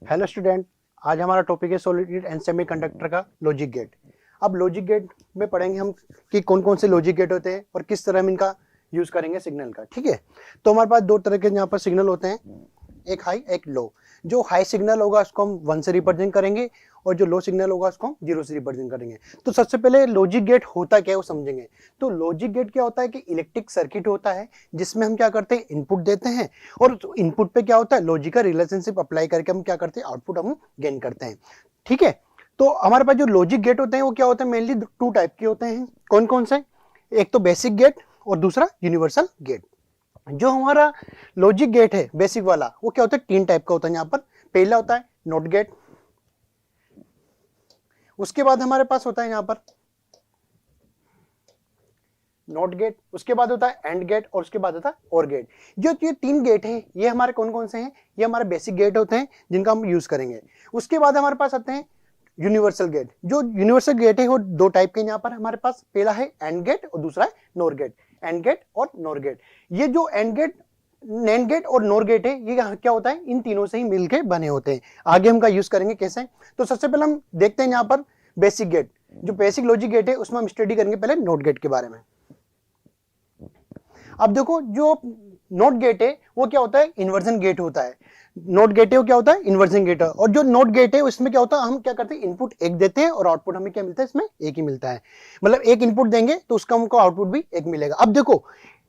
Hello student, आज हमारा topic है सॉलिड एंड सेमीकंडक्टर का लॉजिक गेट। अब लॉजिक गेट में पढ़ेंगे हम कि कौन कौन से लॉजिक गेट होते हैं और किस तरह हम इनका यूज करेंगे सिग्नल का। ठीक है, तो हमारे पास दो तरह के यहाँ पर सिग्नल होते हैं, एक हाई एक लो। जो हाई सिग्नल होगा उसको हम 1 से रिप्रेजेंट करेंगे और जो लो सिग्नल होगा उसको हम 0 से रिप्रेजेंट करेंगे। तो सबसे पहले लॉजिक गेट होता क्या है वो समझेंगे। तो लॉजिक गेट क्या होता है कि इलेक्ट्रिक सर्किट होता है जिसमें हम क्या करते हैं, इनपुट देते हैं और इनपुट पे क्या होता है, लॉजिक का रिलेशनशिप अप्लाई करके हम क्या करते हैं, आउटपुट हम गेन करते हैं। ठीक है, तो हमारे पास जो लॉजिक गेट होते हैं वो क्या होते हैं, मेनली 2 टाइप के होते हैं। कौन कौन से? एक तो बेसिक गेट और दूसरा यूनिवर्सल गेट। जो हमारा लॉजिक गेट है बेसिक वाला वो क्या होता है, 3 टाइप का होता है। यहाँ पर पहला होता है नॉट गेट, उसके बाद हमारे पास होता है यहाँ पर नॉट गेट, उसके बाद होता है एंड गेट और उसके बाद होता है और गेट। जो ये 3 गेट हैं ये हमारे कौन कौन से हैं, ये हमारे बेसिक गेट होते हैं जिनका हम यूज करेंगे। उसके बाद हमारे पास आते हैं यूनिवर्सल गेट। जो यूनिवर्सल गेट है वो 2 टाइप के यहाँ पर हमारे पास, पहला है एंड गेट और दूसरा है नोर गेट। एंड गेट और नोर गेट, ये जो एंड गेट, नैंड गेट और नोर गेट है ये क्या होता है, इन तीनों से ही मिलके बने होते हैं। आगे हम का यूज करेंगे कैसे। तो सबसे पहले हम देखते हैं यहाँ पर बेसिक गेट। जो बेसिक लॉजिक गेट है उसमें हम स्टडी करेंगे पहले नोट गेट के बारे में। अब देखो, जो नोट गेट है वो क्या होता है, इन्वर्जन गेट होता है। नोट गेट है वो क्या होता है, इन्वर्जन गेट है। और जो नोट गेट है उसमें क्या होता है, हम क्या करते हैं, इनपुट एक देते हैं और आउटपुट हमें क्या मिलता है, इसमें एक ही मिलता है। मतलब एक इनपुट देंगे तो उसका हमको आउटपुट भी एक मिलेगा। अब देखो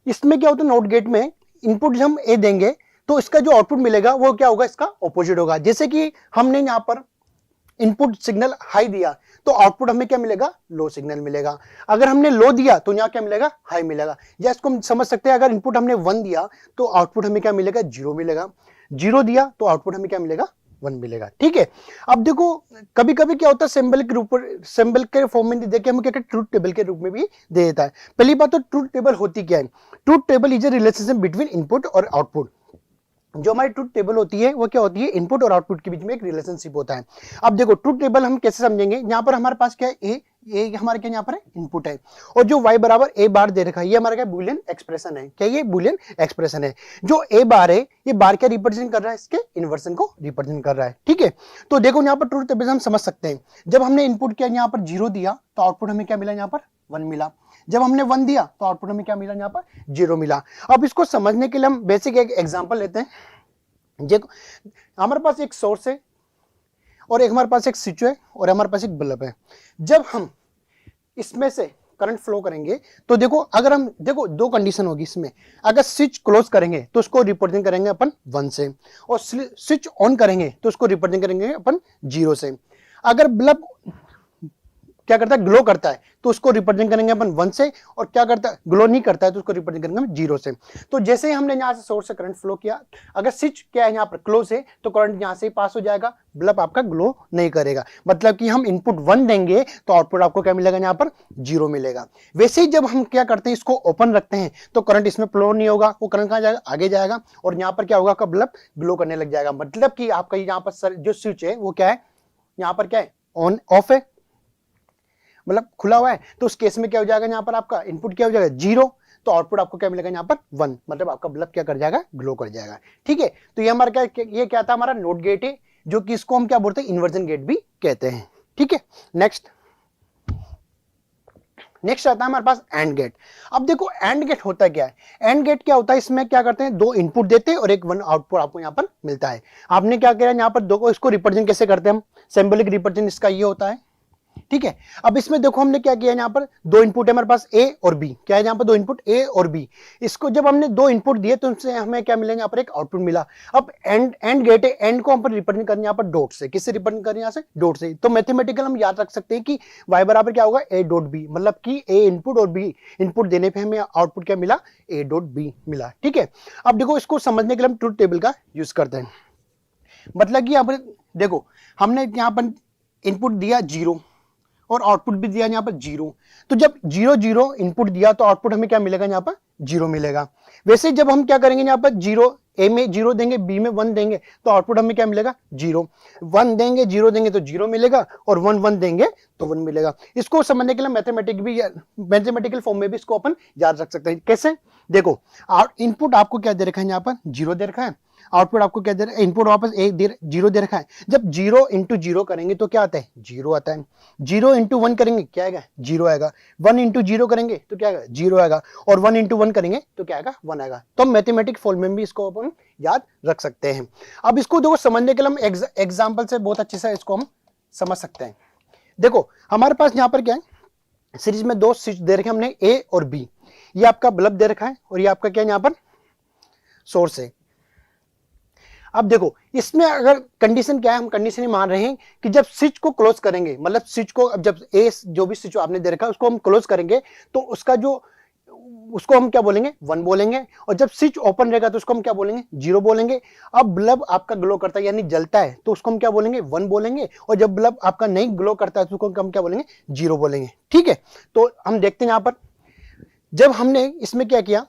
इसमें क्या होता है, नोट गेट में इनपुट हम ए देंगे तो इसका जो आउटपुट मिलेगा वो क्या होगा, इसका ऑपोजिट होगा। जैसे कि हमने यहाँ पर इनपुट सिग्नल हाई दिया तो आउटपुट हमें क्या मिलेगा, लो सिग्नल मिलेगा। अगर हमने लो दिया तो यहाँ क्या मिलेगा, हाई मिलेगा। या इसको हम समझ सकते हैं, अगर इनपुट हमने 1 दिया तो आउटपुट हमें क्या मिलेगा, 0 मिलेगा। 0 दिया तो आउटपुट हमें क्या मिलेगा, 1 मिलेगा। ठीक है, अब देखो कभी कभी क्या होता है, सिंबल के रूप, सिंबल के फॉर्म में देके हम क्या कहते हैं, ट्रूथ टेबल के रूप में भी दे देता है। पहली बात तो ट्रूथ टेबल होती क्या है। Truth table is a relationship between input और आउटपुट। जो हमारी ट्रूथ टेबल होती है वो क्या होती है, इनपुट और आउटपुट के बीच में एक रिलेशनशिप होता है। अब देखो ट्रूथ टेबल हम कैसे समझेंगे, यहाँ पर हमारे पास क्या है, ए हमारे क्या यहाँ पर इनपुट है और जो y बराबर a बार दे रखा है ये हमारा क्या बुलियन एक्सप्रेशन है। क्या ये बुलियन एक्सप्रेशन है। जो a बार है ये बार क्या रिप्रेजेंट कर रहा है, इसके इन्वर्सन को रिप्रेजेंट कर रहा है। ठीक है, तो देखो यहाँ पर ट्रूथ टेबल हम समझ सकते हैं। जब हमने इनपुट किया यहाँ पर 0 दिया तो आउटपुट हमें क्या मिला, यहाँ पर 1 मिला। जब हमने 1 दिया तो आउटपुट हमें क्या मिला, यहाँ पर 0 मिला। अब इसको समझने के लिए हम बेसिक एक एग्जाम्पल लेते हैं। देखो हमारे पास एक सोर्स है और एक हमारे पास एक स्विच है और हमारे पास एक बल्ब है। जब हम इसमें से करंट फ्लो करेंगे तो देखो, अगर हम देखो 2 कंडीशन होगी इसमें। अगर स्विच क्लोज करेंगे तो उसको रिप्रेजेंट करेंगे अपन 1 से और स्विच ऑन करेंगे तो उसको रिप्रेजेंट करेंगे अपन 0 से। अगर बल्ब क्या करता है, ग्लो करता है तो उसको रिप्रेजेंट करेंगे अपन 1 से, और क्या करता है, ग्लो नहीं करता है तो उसको रिप्रेजेंट करेंगे हम 0 से। तो जैसे ही हमने यहाँ से सोर्स से करंट फ्लो किया, अगर स्विच क्या है यहाँ पर क्लोज है तो करंट यहाँ से पास हो जाएगा, बल्ब आपका ग्लो नहीं करेगा। मतलब कि हम इनपुट 1 देंगे तो आउटपुट आपको क्या मिलेगा, यहाँ पर 0 मिलेगा। वैसे ही जब हम क्या करते हैं, इसको ओपन रखते हैं तो करंट इसमें फ्लो नहीं होगा, वो करंट कहाँ जाएगा, आगे जाएगा और यहाँ पर क्या होगा, आपका बल्ब ग्लो करने लग जाएगा। मतलब कि आपका यहाँ पर जो स्विच है वो क्या है, यहाँ पर क्या है, ऑन ऑफ है, मतलब खुला हुआ है। तो उस केस में क्या हो जाएगा, यहाँ पर आपका इनपुट क्या हो जाएगा, 0, तो आउटपुट आपको क्या मिलेगा, यहाँ पर 1। मतलब आपका बल्ब क्या कर जाएगा, ग्लो कर जाएगा। ठीक है, तो ये हमारा क्या, ये क्या था, हमारा नोट गेट है, जो कि इसको हम क्या बोलते हैं, इन्वर्जन गेट भी कहते हैं। ठीक है, नेक्स्ट आता है हमारे पास एंड गेट। अब देखो एंड गेट होता क्या है। एंड गेट क्या होता है, इसमें क्या करते हैं, 2 इनपुट देते हैं और एक 1 आउटपुट आपको यहाँ पर मिलता है। आपने क्या किया, यहाँ पर 2 को, इसको रिप्रेजेंट कैसे करते हैं हम, सिंबॉलिक रिप्रेजेंट इसका ये होता है। ठीक है, अब इसमें देखो हमने क्या किया, यहाँ पर 2 इनपुट है हमारे पास, ए और बी। क्या है, यहाँ पर 2 इनपुट ए और बी। इसको जब हमने 2 इनपुट दिए तो उससे हमें क्या मिला, यहाँ पर एक आउटपुट मिला। अब एंड गेट है, एंड को हम पर रिप्रेजेंट करना यहाँ पर डॉट से। किससे रिप्रेजेंट करना, यहाँ से डॉट से। तो मैथमेटिकल हम याद रख सकते हैं कि y बराबर क्या होगा, ए डॉट बी। मतलब कि ए इनपुट और बी इनपुट देने पे हमें आउटपुट क्या मिला, ए डॉट बी मिला। ठीक है, अब देखो इसको समझने के लिए हम ट्रूथ टेबल का यूज करते हैं। मतलब कि यहाँ पर देखो हमने यहाँ पर इनपुट दिया 0 और आउटपुट भी दिया यहाँ पर 0। तो जब 0 0 इनपुट दिया तो आउटपुट हमें क्या मिलेगा, यहाँ पर 0 मिलेगा। वैसे जब हम क्या करेंगे, यहाँ पर 0, ए में 0 देंगे, बी में 1 देंगे तो आउटपुट हमें क्या मिलेगा, 0। 1 देंगे 0 देंगे तो 0 मिलेगा और 1 1 देंगे तो 1 मिलेगा। इसको समझने के लिए मैथमेटिकल फॉर्म में भी इसको अपन याद रख सकते हैं। कैसे? देखो, इनपुट आपको क्या दे रखा है, यहाँ पर 0 दे रखा है, आउटपुट आपको क्या दे रखा है, इनपुट वापस 0 दे रखा है। जब 0 इंटू 0 करेंगे तो क्या आता है, 0 आता है। 0 इंटू 1 करेंगे क्या आएगा, 0 आएगा। 1 इंटू 0 करेंगे तो क्या आएगा, 0 आएगा। और 1 इंटू 1 करेंगे तो क्या आएगा, 1 आएगा। तो मैथमेटिक फॉर्म में भी इसको अपन याद रख सकते हैं। अब इसको देखो समझने के लिए हम एग्जाम्पल से बहुत अच्छे से इसको हम समझ सकते हैं। देखो हमारे पास यहाँ पर क्या है, सीरीज में 2 स्विच दे रखे हमने, ए और बी। ये आपका बल्ब दे रखा है और ये आपका क्या है, यहाँ पर सोर्स है। अब देखो इसमें अगर कंडीशन क्या है, हम कंडीशन ही मान रहे हैं कि जब स्विच को क्लोज करेंगे, मतलब स्विच को अब जब ए जो भी स्विच आपने दे रखा है उसको हम क्लोज करेंगे तो उसका जो उसको हम क्या बोलेंगे, 1 बोलेंगे। और जब स्विच ओपन रहेगा तो उसको हम क्या बोलेंगे, 0 बोलेंगे। अब बल्ब आपका ग्लो करता है यानी जलता है तो उसको हम क्या बोलेंगे, 1 बोलेंगे। और जब बल्ब आपका नहीं ग्लो करता है तो उसको हम क्या बोलेंगे, 0 बोलेंगे। ठीक है, तो हम देखते हैं यहां पर जब हमने इसमें क्या किया,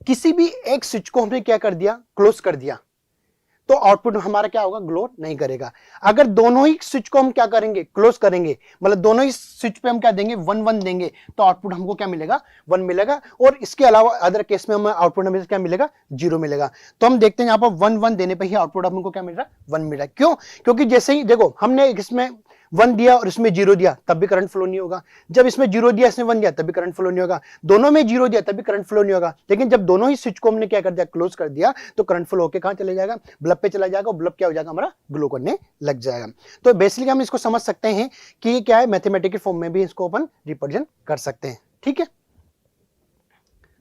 किसी भी एक स्विच को हमने क्या कर दिया, क्लोज कर दिया, तो आउटपुट हमारा क्या होगा, ग्लो नहीं करेगा। अगर दोनों ही स्विच को हम क्या करेंगे, क्लोज करेंगे, मतलब दोनों ही स्विच पे हम क्या देंगे, 1 1 देंगे, तो आउटपुट हमको क्या मिलेगा, 1 मिलेगा। और इसके अलावा अदर केस में हमें आउटपुट हमें क्या मिलेगा, 0 मिलेगा। तो हम देखते हैं यहाँ पर 1 1 देने पे ही आउटपुट हमको क्या मिल रहा है, 1 मिल रहा है। क्यों? क्योंकि जैसे ही देखो हमने इसमें 1 दिया और इसमें 0 दिया तब भी करंट फ्लो नहीं होगा। जब इसमें 0 दिया, इसमें 1 दिया तब भी करंट फ्लो नहीं होगा। दोनों में 0 दिया तब भी करंट फ्लो नहीं होगा। लेकिन जब दोनों ही स्विच को हमने क्या कर दिया, क्लोज कर दिया, तो करंट फ्लो होकर कहां चले जाएगा, बल्ब पे चला जाएगा। और बल्ब क्या हो जाएगा, हमारा ग्लो करने लग जाएगा। तो बेसिकली हम इसको समझ सकते हैं कि ये क्या है, मैथमेटिकल फॉर्म में भी इसको अपन रिप्रेजेंट कर सकते हैं। ठीक है,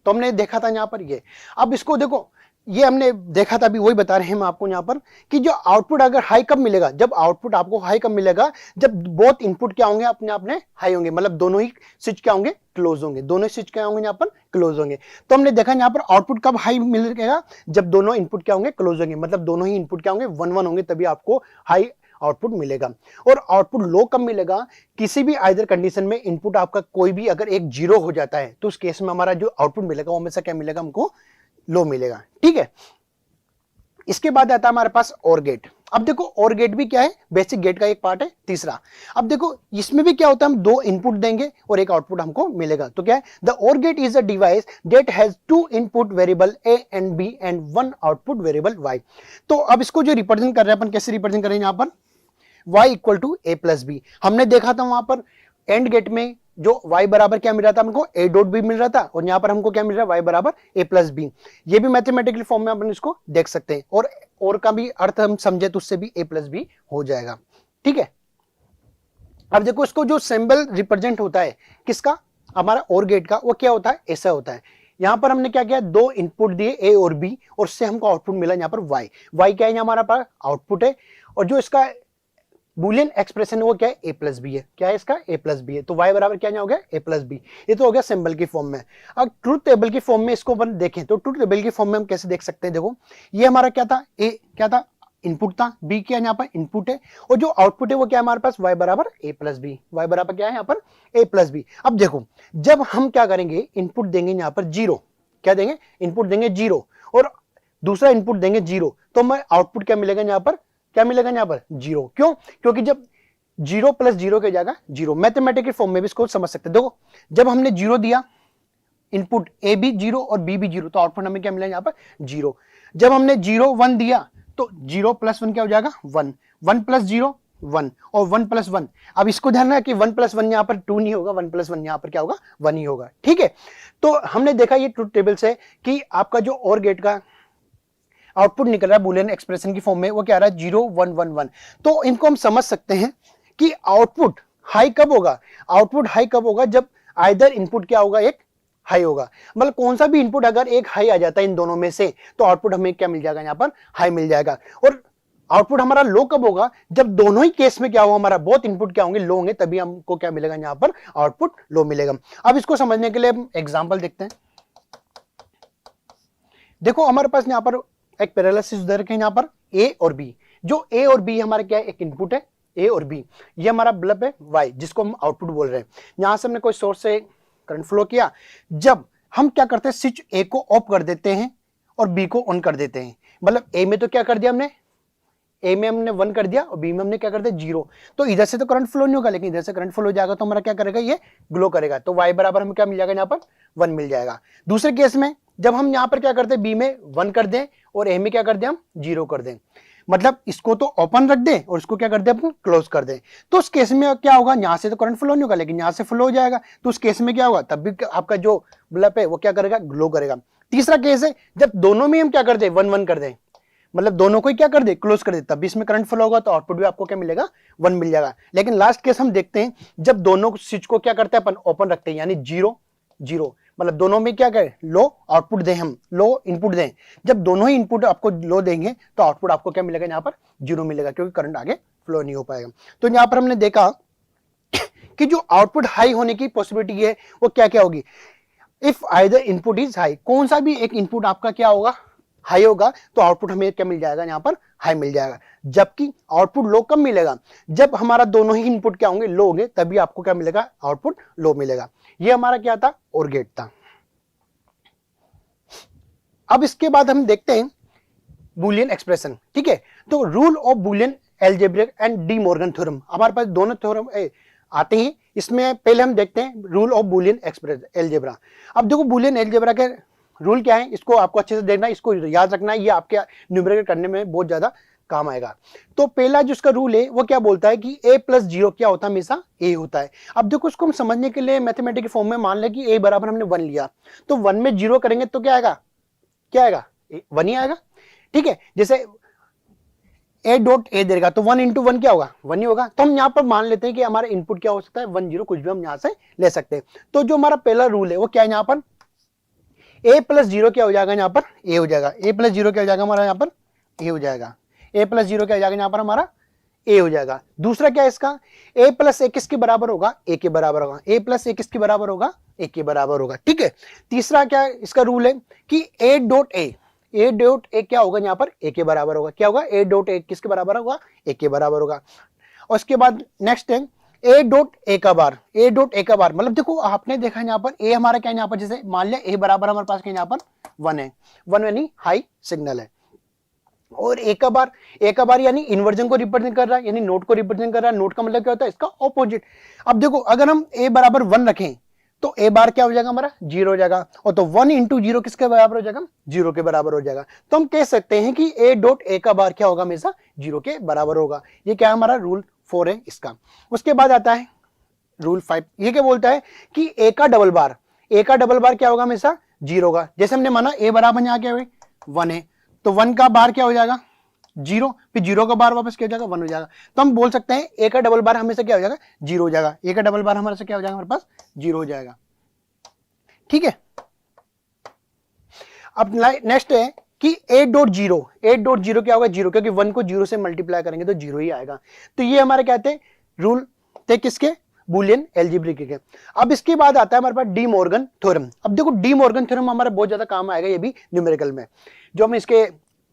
तो हमने देखा था यहां पर ये। अब इसको देखो, ये हमने देखा था, अभी वही बता रहे हैं हम आपको यहां पर कि जो आउटपुट अगर हाई कब मिलेगा, जब आउटपुट आपको हाई कब मिलेगा, जब बहुत इनपुट क्या होंगे, अपने अपने हाई होंगे, मतलब दोनों ही स्विच क्या होंगे, क्लोज होंगे। दोनों स्विच क्या होंगे, यहाँ पर क्लोज होंगे। तो हमने देखा यहाँ पर आउटपुट कब हाई मिलेगा, जब दोनों इनपुट क्या होंगे, क्लोज होंगे, मतलब दोनों ही इनपुट क्या होंगे, 1 1 होंगे, तभी आपको हाई आउटपुट मिलेगा। और आउटपुट लो कब मिलेगा, किसी भी आइदर कंडीशन में इनपुट आपका कोई भी अगर एक 0 हो जाता है तो उस केस में हमारा जो आउटपुट मिलेगा वो हमेशा क्या मिलेगा, हमको लो मिलेगा। ठीक है, इसके बाद आता है हमारे पास और गेट। अब देखो और गेट भी क्या है, बेसिक गेट का एक पार्ट है, तीसरा। अब देखो इसमें भी क्या होता है, हम 2 इनपुट देंगे और एक आउटपुट हमको मिलेगा। तो क्या है, the OR gate is a device that has 2 input variable A and B and 1 output variable Y. तो अब इसको जो रिप्रेजेंट कर रहे हैं अपन, कैसे रिप्रेजेंट करेंगे, यहाँ पर y equal to A plus B. हमने देखा था वहां पर एंड गेट में जो y बराबर क्या मिल रहा था, हमको a डॉट बी मिल रहा था, और यहां पर हमको क्या मिल रहा है, y बराबर a प्लस बी। ये भी मैथमेटिकल फॉर्म में अपन इसको देख सकते हैं, और का भी अर्थ हम समझे तो उससे भी a प्लस बी हो जाएगा। ठीक है, अब देखो इसको जो सिंबल रिप्रेजेंट होता है किसका, हमारा और गेट का, वो क्या होता है, ऐसा होता है। यहां पर हमने क्या किया, 2 इनपुट दिए a और b, और उससे हमको आउटपुट मिला यहाँ पर y क्या है, हमारा पास आउटपुट है। और जो इसका बुलियन एक्सप्रेशन है वो क्या है, a प्लस बी है। क्या है इसका, a प्लस बी है। तो y बराबर क्या हो गया, a प्लस बी। ये तो हो गया सिंबल की फॉर्म में। अब ट्रूथ टेबल की फॉर्म में इसको अपन देखें तो ट्रूथ टेबल की फॉर्म में हम कैसे देख सकते हैं, देखो ये हमारा क्या था, a क्या था, इनपुट था, b क्या यहाँ पर इनपुट है, और जो आउटपुट है वो क्या है हमारे पास, y बराबर a प्लस बी। y बराबर क्या है यहाँ पर, a प्लस बी। अब देखो जब हम क्या करेंगे, इनपुट देंगे यहाँ पर 0, क्या देंगे, इनपुट देंगे 0, और दूसरा इनपुट देंगे 0, तो हमें आउटपुट क्या मिलेगा यहाँ पर, क्या मिलेगा यहाँ पर, 0। क्यों? क्योंकि जब 0 प्लस 0 के जाएगा 0। मैथमेटिकल फॉर्म में भी इसको समझ सकते हैं। देखो जब हमने 0 दिया, इनपुट ए भी 0 और बी भी 0, तो आउटपुट हमें क्या मिला यहाँ पर, 0। जब हमने 0 1 दिया तो 0 प्लस 1 क्या हो जाएगा, 1। 1 प्लस 0 1, और 1 प्लस 1। अब इसको ध्यान रखना कि 1 प्लस 1 यहाँ पर 2 नहीं होगा, 1 प्लस 1 यहाँ पर क्या होगा, 1 ही होगा। ठीक है, तो हमने देखा ये ट्रूथ टेबल से कि आपका जो और गेट का आउटपुट निकल रहा है बुलियन एक्सप्रेशन की फॉर्म में, वो क्या आ रहा है, 0 1 1 1। तो इनको हम समझ सकते हैं कि आउटपुट हाई कब होगा, आउटपुट हाई कब होगा, जब आइदर इनपुट क्या होगा, एक हाई होगा। मतलब कौन सा भी इनपुट अगर एक हाई आ जाता है इन दोनों में से, तो आउटपुट हमें क्या मिल जाएगा, यहाँ पर हाई मिल जाएगा। और आउटपुट हमारा लो कब होगा, जब दोनों ही केस में क्या होगा, हमारा बहुत इनपुट क्या होंगे, लो होंगे, तभी हमको क्या मिलेगा, यहाँ पर आउटपुट लो मिलेगा। अब इसको समझने के लिए हम एग्जाम्पल देखते हैं। देखो हमारे पास यहाँ पर एक पैरेलल स्विच दे रखे हैं, यहाँ पर a और b। जो a और b हमारा क्या है, एक इनपुट है a और b, ये हमारा बल्ब है y, जिसको हम आउटपुट बोल रहे हैं। यहां से हमने कोई सोर्स से करंट फ्लो किया, जब हम क्या करते हैं, स्विच a को ऑफ कर देते हैं और b को ऑन कर देते हैं। मतलब a में तो क्या कर दिया हमने, ए में हमने 1 कर दिया और बी में हमने क्या कर दिया 0, तो इधर से तो करंट फ्लो नहीं होगा, लेकिन इधर से करंट फ्लो हो जाएगा तो हमारा क्या करेगा, ये ग्लो करेगा, तो y बराबर हमें क्या मिल जाएगा, यहाँ पर 1 मिल जाएगा। दूसरे केस में जब हम यहाँ पर क्या करते हैं, बी में 1 कर दें और ए में क्या कर दें, हम 0 कर दें, मतलब इसको तो ओपन रख दें और इसको क्या कर दें, अपन क्लोज कर दें, तो उस केस में क्या होगा, यहाँ से तो करंट फ्लो नहीं होगा लेकिन यहाँ से फ्लो हो जाएगा, तो उस केस में क्या होगा, तब भी आपका जो बल्ब है वो क्या करेगा, ग्लो करेगा। तीसरा केस है जब दोनों में हम क्या कर दें, 1-1 कर दें, मतलब दोनों को ही क्या कर दे, क्लोज कर दे, तब भी इसमें करंट फ्लो होगा, तो आउटपुट भी आपको क्या मिलेगा, 1 मिल जाएगा। लेकिन लास्ट केस हम देखते हैं जब दोनों स्विच को क्या करते हैं अपन, ओपन रखते हैं, यानी 0-0, मतलब दोनों में क्या करें, लो आउटपुट दें, हम लो इनपुट दें, जब दोनों ही इनपुट आपको लो देंगे तो आउटपुट आपको क्या मिलेगा, यहाँ पर 0 मिलेगा, क्योंकि करंट आगे फ्लो नहीं हो पाएगा। तो यहाँ पर हमने देखा कि जो आउटपुट हाई होने की पॉसिबिलिटी है वो क्या क्या होगी, if either input is high, कौन सा भी एक इनपुट आपका क्या होगा, हाई होगा, तो आउटपुट हमें क्या मिल जाएगा, यहाँ पर हाई मिल जाएगा। जबकि आउटपुट लो कब मिलेगा, जब हमारा दोनों ही इनपुट क्या होंगे, लो होंगे, तभी आपको क्या मिलेगा, आउटपुट लो मिलेगा। ये हमारा क्या था, और गेट था। अब इसके बाद हम देखते हैं बुलियन एक्सप्रेशन, ठीक है। तो rule of Boolean algebraic and De Morgan theorem, हमारे पास दोनों थ्योरम आते हैं। इसमें पहले हम देखते हैं rule of Boolean express algebra. अब देखो बुलियन एल्जेब्रा के रूल क्या है, इसको आपको अच्छे से देखना है, इसको याद रखना है, ये आपके न्यूमेरिकल करने में बहुत ज्यादा काम आएगा। तो पहला जो इसका रूल है वो क्या बोलता है कि a+0 क्या होता है, हमेशा a होता है। अब देखो इसको हम समझने के लिए मैथमेटिकल फॉर्म में मान लें कि a बराबर हमने 1 लिया, तो 1 में 0 करेंगे तो क्या आएगा, क्या आएगा, 1 ही आएगा, ठीक है। जैसे a.a देगा तो 1 × 1 क्या होगा, 1 ही होगा। तो हम यहाँ पर मान लेते हैं कि हमारा इनपुट क्या हो सकता है, 1 0, कुछ भी हम यहाँ से ले सकते हैं। तो जो हमारा पहला रूल है वो क्या है, यहाँ पर a+0 क्या हो जाएगा, यहाँ पर a हो जाएगा, a+0 क्या हो जाएगा हमारा, यहाँ पर a हो जाएगा, a+0 क्या हो जाएगा, यहाँ पर हमारा a हो जाएगा। दूसरा क्या है इसका, a+a किसके बराबर होगा, a के बराबर होगा, a+a किसके बराबर होगा, a के बराबर होगा, ठीक है। तीसरा क्या इसका रूल है कि a.a क्या होगा, यहाँ पर a के बराबर होगा, क्या होगा, a.a किसके बराबर होगा, a के बराबर होगा। और उसके बाद नेक्स्ट है a.a का बार, a.a का बार, मतलब देखो आपने देखा यहाँ पर a हमारा क्या है, यहाँ पर जैसे मान लिया a बराबर हमारे पास क्या यहाँ पर 1 है, 1 यानी हाई सिग्नल है, और a का बार यानी इन्वर्जन को रिप्रेजेंट कर रहा है, यानी नोट को रिप्रेजेंट कर रहा है। नोट का मतलब क्या होता है, इसका ऑपोजिट। अब देखो अगर हम a बराबर 1 रखें तो a बार क्या हो जाएगा, हमारा 0 हो जाएगा, और तो 1 × 0 किसके बराबर हो जाएगा, 0 के बराबर हो जाएगा। तो हम कह सकते हैं कि a.a का बार क्या होगा, हमेशा 0 के बराबर होगा। ये क्या है, हमारा रूल 4 है इसका। उसके बाद आता है रूल 5, ये क्या बोलता है कि a का डबल बार क्या होगा, हमेशा 0 होगा। जैसे हमने माना a बराबर यहाँ क्या है, 1 है, तो 1 का बार क्या हो जाएगा, 0, फिर 0 का बार वापस क्या हो जाएगा, 1 हो जाएगा। तो हम बोल सकते हैं a का डबल बार हमेशा क्या हो जाएगा, 0 हो जाएगा, a का डबल बार हमारे से क्या हो जाएगा, हमारे पास 0 हो जाएगा, ठीक है। अब नेक्स्ट है कि a.0 क्या होगा, 0, क्योंकि 1 को 0 से मल्टीप्लाई करेंगे तो 0 ही आएगा। तो ये हमारे कहते हैं रूल थे किसके, बुलियन एल्जेब्रिक के। अब इसके बाद आता है हमारे पास डी मॉर्गन थ्योरम। अब देखो डी मॉर्गन थ्योरम हमारा बहुत ज्यादा काम आएगा, ये भी न्यूमेरिकल में, जो हम इसके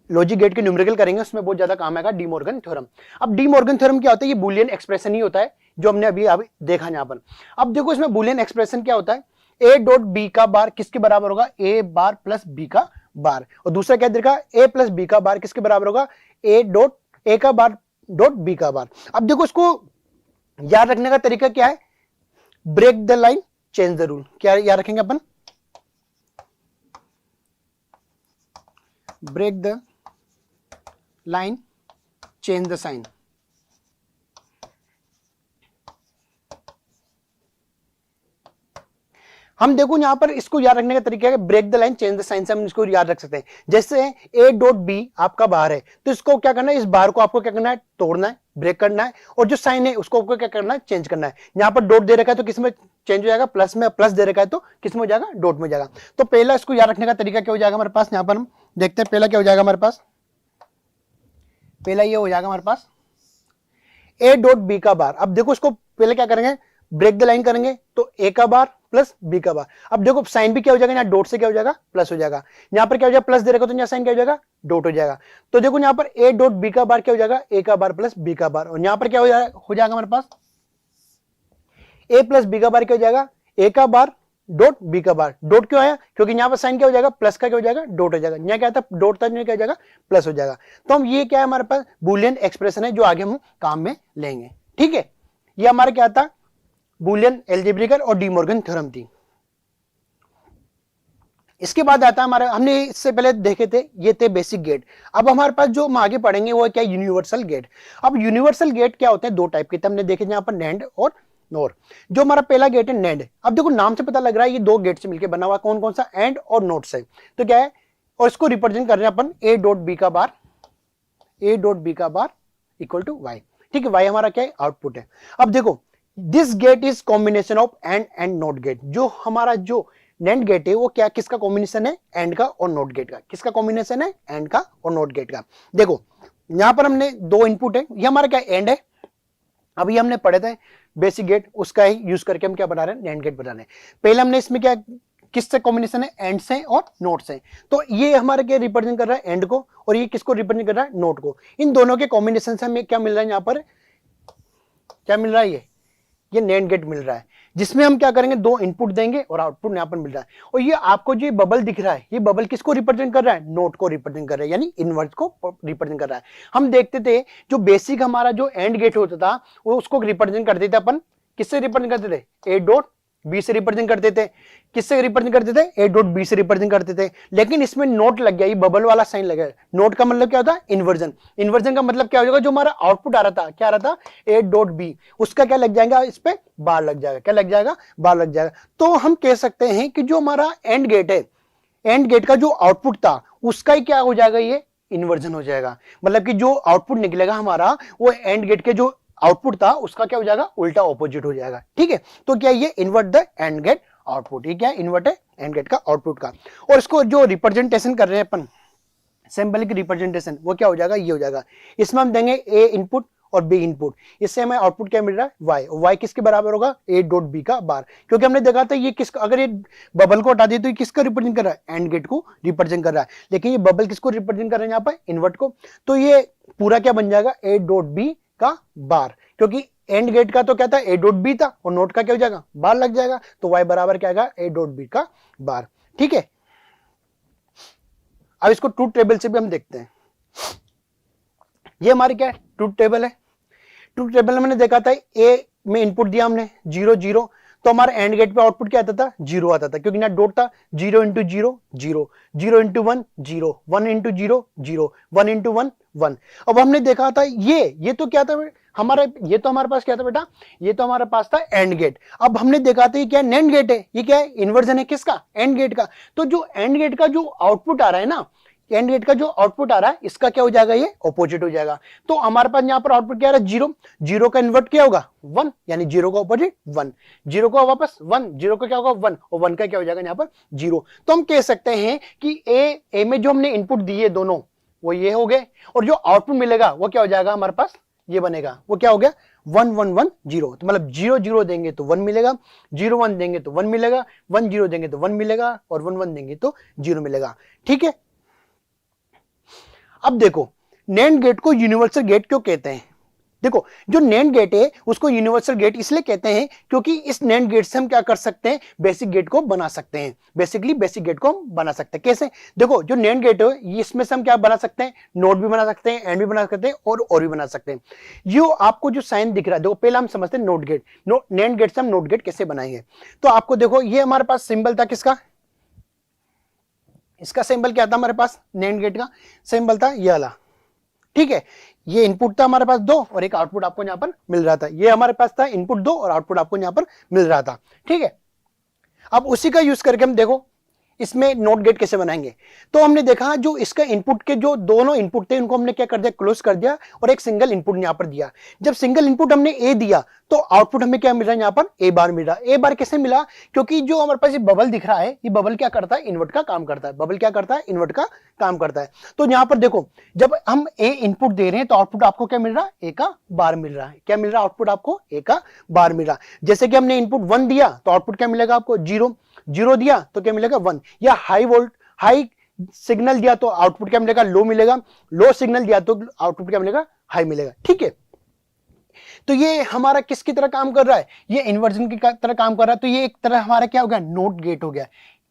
लॉजिक गेट के न्यूमेरिकल करेंगे उसमें बहुत ज्यादा काम आएगा डी मॉर्गन थ्योरम। अब डी मॉर्गन थ्योरम क्या होता है, ये बुलियन एक्सप्रेशन ही होता है जो हमने अभी देखा यहाँ पर। अब देखो इसमें बुलियन एक्सप्रेशन क्या होता है, a.b का बार किसके बराबर होगा, a बार प्लस b का बार, और दूसरा क्या देखा, a प्लस b का बार किसके बराबर होगा, a का बार डॉट b का बार। अब देखो इसको याद रखने का तरीका क्या है, break the line change the rule, क्या याद रखेंगे अपन, break the line change the sign. हम देखो यहां पर इसको याद रखने का तरीका है, break the line change the sign से हम इसको याद रख सकते हैं। जैसे a.b आपका बार है, तो इसको क्या करना है, इस बार को आपको क्या करना है, तोड़ना है, ब्रेक करना है, और जो साइन है उसको आपको क्या करना है, चेंज करना है। यहाँ पर डॉट दे रखा है तो किस में चेंज हो जाएगा, प्लस में, प्लस दे रखा है तो किस में हो जाएगा, डॉट में जाएगा। तो पहला इसको याद रखने का तरीका क्या हो जाएगा हमारे पास, यहाँ पर हम देखते हैं पहला क्या हो जाएगा हमारे पास, पहला ये हो जाएगा हमारे पास a.b का बार। अब देखो इसको पहले क्या करेंगे, ब्रेक द लाइन करेंगे, तो a का बार प्लस b का बार। अब देखो साइन भी क्या हो जाएगा, यहाँ डॉट से क्या हो जाएगा, प्लस हो जाएगा, यहाँ पर क्या हो जाएगा, प्लस दे रखा तो यहाँ साइन क्या हो जाएगा, डॉट हो जाएगा। तो देखो यहाँ पर a.b का बार क्या हो जाएगा, a का बार प्लस b का बार, और यहाँ पर क्या हो जाएगा हमारे पास a प्लस b का बार क्या हो जाएगा, a का बार डॉट बी का बार। डॉट क्यों आया? क्योंकि यहाँ पर साइन क्या हो जाएगा, प्लस का क्या हो जाएगा, डॉट हो जाएगा। यहाँ क्या था, डॉट था, यहाँ क्या हो जाएगा, प्लस हो जाएगा। तो हम ये क्या है, हमारे पास बुलियन एक्सप्रेशन है जो आगे हम काम में लेंगे। ठीक है, ये हमारा क्या था, बुलियन एल्जेब्रिकल और डी मॉर्गन थ्योरम थी। इसके बाद आता है हमारा, हमने इससे पहले देखे थे, ये थे बेसिक गेट। अब हमारे पास जो हम आगे पढ़ेंगे वो क्या, यूनिवर्सल गेट। अब यूनिवर्सल गेट क्या होते हैं, दो टाइप के थे हमने देखे, यहाँ पर नैंड और नोर। जो हमारा पहला गेट है नैंड, अब देखो नाम से पता लग रहा है ये दो गेट से मिलकर बना हुआ, कौन कौन सा, एंड और नोट से। तो क्या है, और इसको रिप्रेजेंट कर रहे हैं अपन ए डॉट बी का बार, ए डॉट बी का बार इक्वल टू वाई। ठीक है, वाई हमारा क्या है, आउटपुट है। अब देखो this gate is combination of AND NOT gate. जो हमारा जो नैंड गेट है वो क्या, किसका कॉम्बिनेशन है, एंड का और नोट गेट का। किसका कॉम्बिनेशन है, एंड का और नोट गेट का। देखो यहां पर हमने दो इनपुट है, ये हमारा क्या एंड है, अभी हमने पढ़े थे बेसिक गेट, उसका ही यूज करके हम क्या बना रहे हैं, नैंड गेट बना रहे हैं। पहले हमने इसमें क्या, किससे कॉम्बिनेशन है, एंड से और नोट से। तो ये हमारे क्या रिप्रेजेंट कर रहा है, एंड को, और ये किसको रिप्रेजेंट कर रहा है, नोट को। इन दोनों के कॉम्बिनेशन से हमें क्या मिल रहा है, यहाँ पर क्या मिल रहा है, ये नैंड गेट मिल रहा है, जिसमें हम क्या करेंगे, दो इनपुट देंगे और आउटपुट यहाँ पर मिल रहा है। और ये आपको जो बबल दिख रहा है, ये बबल किसको रिप्रेजेंट कर रहा है, नोट को रिप्रेजेंट कर रहा है, यानी इनवर्स को रिप्रेजेंट कर रहा है। हम देखते थे जो बेसिक हमारा जो एंड गेट होता था वो उसको रिप्रेजेंट करते थे अपन, किससे रिप्रेजेंट करते थे, ए डॉट बी से रिप्रेजेंट करते थे। किससे रिप्रेजेंट करते थे, ए डॉट बी से रिप्रेजेंट करते थे। लेकिन इसमें नोट लग गया, ये बबल वाला साइन लग गया। नोट का मतलब क्या होता है, इन्वर्जन। इन्वर्जन का मतलब क्या हो जाएगा, जो हमारा आउटपुट आ रहा था, क्या आ रहा था, ए डॉट बी, उसका क्या लग जाएगा, इस पे बार लग जाएगा। क्या लग जाएगा, बार लग जाएगा। तो हम कह सकते हैं कि जो हमारा एंड गेट है, एंड गेट का जो आउटपुट था उसका ही क्या हो जाएगा, ये इन्वर्जन हो जाएगा। मतलब कि जो आउटपुट निकलेगा हमारा, वो एंड गेट के जो आउटपुट था उसका क्या हो जाएगा, उल्टा ऑपोजिट हो जाएगा। ठीक है, तो क्या ये invert the AND gate output, ये क्या है, इन्वर्ट है एंड गेट का आउटपुट का। और इसको जो रिप्रेजेंटेशन कर रहे हैं अपन, सिंबल की रिप्रेजेंटेशन, वो क्या हो जाएगा, ये हो जाएगा। इसमें हम देंगे ए इनपुट और बी इनपुट, इससे हमें आउटपुट क्या मिल रहा है, वाई। वाई किसके बराबर होगा, ए डॉट बी का बार। क्योंकि हमने देखा था ये किसका, अगर ये बबल को हटा दिए तो ये किसका रिप्रेजेंट कर रहा है, एंड गेट को रिप्रेजेंट कर रहा है। लेकिन ये बबल किसको रिप्रेजेंट कर रहे हैं, यहाँ पर इन्वर्ट को। तो ये पूरा क्या बन जाएगा, ए डॉट बी का बार, क्योंकि एंड गेट का तो क्या था, ए डॉट बी था, और नोट का क्या हो जाएगा, बार लग जाएगा। तो वाई बराबर क्या आएगा, ए डॉट बी का बार। ठीक है, अब इसको ट्रूथ टेबल से भी हम देखते हैं। ये हमारी क्या है, ट्रूथ टेबल है। ट्रूथ टेबल में मैंने देखा था, ए में इनपुट दिया हमने 0 0, तो हमारे एंड गेट पे आउटपुट क्या आता था, 0 आता था, क्योंकि ना डॉट था। 0 इंटू 0 0, 0 इंटू 1 0, 1 इंटू 0 0, 1 इंटू 1 1। अब हमने देखा था ये तो क्या था हमारा, ये तो हमारे पास क्या था बेटा, ये तो हमारे पास था एंड गेट। अब हमने देखा था ये क्या है, नैंड गेट है। ये क्या है, इन्वर्जन है किसका, एंड गेट का। तो जो एंड गेट का जो आउटपुट आ रहा है ना, एंड गेट का जो आउटपुट आ रहा है, इसका क्या हो जाएगा, ये ऑपोजिट हो जाएगा। तो हमारे पास यहाँ पर आउटपुट क्या आ रहा है, 0, 0 का इन्वर्ट क्या होगा, 1, यानी 0 का ऑपोजिट 1, 0 का वापस 1, 0 का क्या होगा 1, और 1 का क्या हो जाएगा यहाँ पर 0। तो हम कह सकते हैं कि ए में जो हमने इनपुट दिए दोनों, वो ये हो गए, और जो आउटपुट मिलेगा वो क्या हो जाएगा हमारे पास, ये बनेगा, वो क्या हो गया, 1 1 1 0। तो मतलब 0 0 देंगे तो 1 मिलेगा, 0 1 देंगे तो 1 मिलेगा, 1 0 देंगे तो 1 मिलेगा, और 1 1 देंगे तो 0 मिलेगा। ठीक है, अब देखो नैंड गेट को यूनिवर्सल गेट क्यों कहते हैं। देखो जो नैंड गेट है उसको यूनिवर्सल गेट इसलिए कहते हैं क्योंकि इस नैंड गेट से हम क्या कर सकते हैं, बेसिक गेट को बना सकते हैं। बेसिकली बेसिक गेट को हम बना सकते हैं। कैसे, देखो जो नैंड गेट है इसमें से हम क्या बना सकते हैं, नोट भी बना सकते हैं, एंड भी बना सकते हैं, और भी बना सकते हैं। यो आपको जो साइन दिख रहा है, देखो पहला हम समझते हैं नोट गेट। नैंड गेट से हम नोट गेट कैसे बनाएंगे। तो आपको देखो ये हमारे पास सिंबल था किसका, इसका सिंबल क्या था हमारे पास, नैंड गेट का सिंबल था ये वाला। ठीक है, ये इनपुट था हमारे पास 2 और एक आउटपुट आपको यहां पर मिल रहा था। ये हमारे पास था इनपुट 2 और आउटपुट आपको यहां पर मिल रहा था। ठीक है, अब उसी का यूज करके हम देखो इसमें नोट गेट कैसे बनाएंगे। तो हमने देखा जो इसका इनपुट के जो दोनों इनपुट थे उनको हमने क्या कर दिया, क्लोज कर दिया, और एक सिंगल इनपुट यहां पर दिया। जब सिंगल इनपुट हमने ए दिया तो आउटपुट हमें क्या मिल रहा है, यहां पर ए बार मिल रहा है। ए बार कैसे मिला, क्योंकि जो हमारे पास ये बबल दिख रहा है, ये बबल क्या करता है, इन्वर्ट का काम करता है। बबल क्या करता है, इन्वर्ट का काम करता है। तो यहां पर देखो जब हम ए इनपुट दे रहे हैं तो आउटपुट आपको क्या मिल रहा है, ए का बार मिल रहा है। क्या मिल रहा है, आउटपुट आपको ए का बार मिल रहा है। जैसे कि हमने इनपुट 1 दिया तो आउटपुट क्या मिलेगा आपको 0, 0 दिया तो क्या मिलेगा 1, या हाई सिग्नल दिया तो आउटपुट क्या मिलेगा, लो मिलेगा, लो सिग्नल दिया तो आउटपुट क्या मिलेगा, हाई मिलेगा। ठीक है, तो ये हमारा किसकी तरह काम कर रहा है, ये इन्वर्जन की तरह काम कर रहा है। तो ये एक तरह हमारा क्या हो गया, नोट गेट हो गया।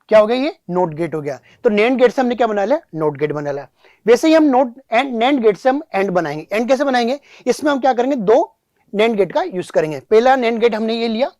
क्या हो गया, ये नोट गेट हो गया। तो नैंड गेट से हमने क्या बना लिया, नोट गेट बना लिया। वैसे ही हम नोट एंड नैंड गेट से हम एंड बनाएंगे। एंड कैसे बनाएंगे, इसमें हम क्या करेंगे, दो नैंड गेट का यूज करेंगे। पहला नैंड गेट हमने ये लिया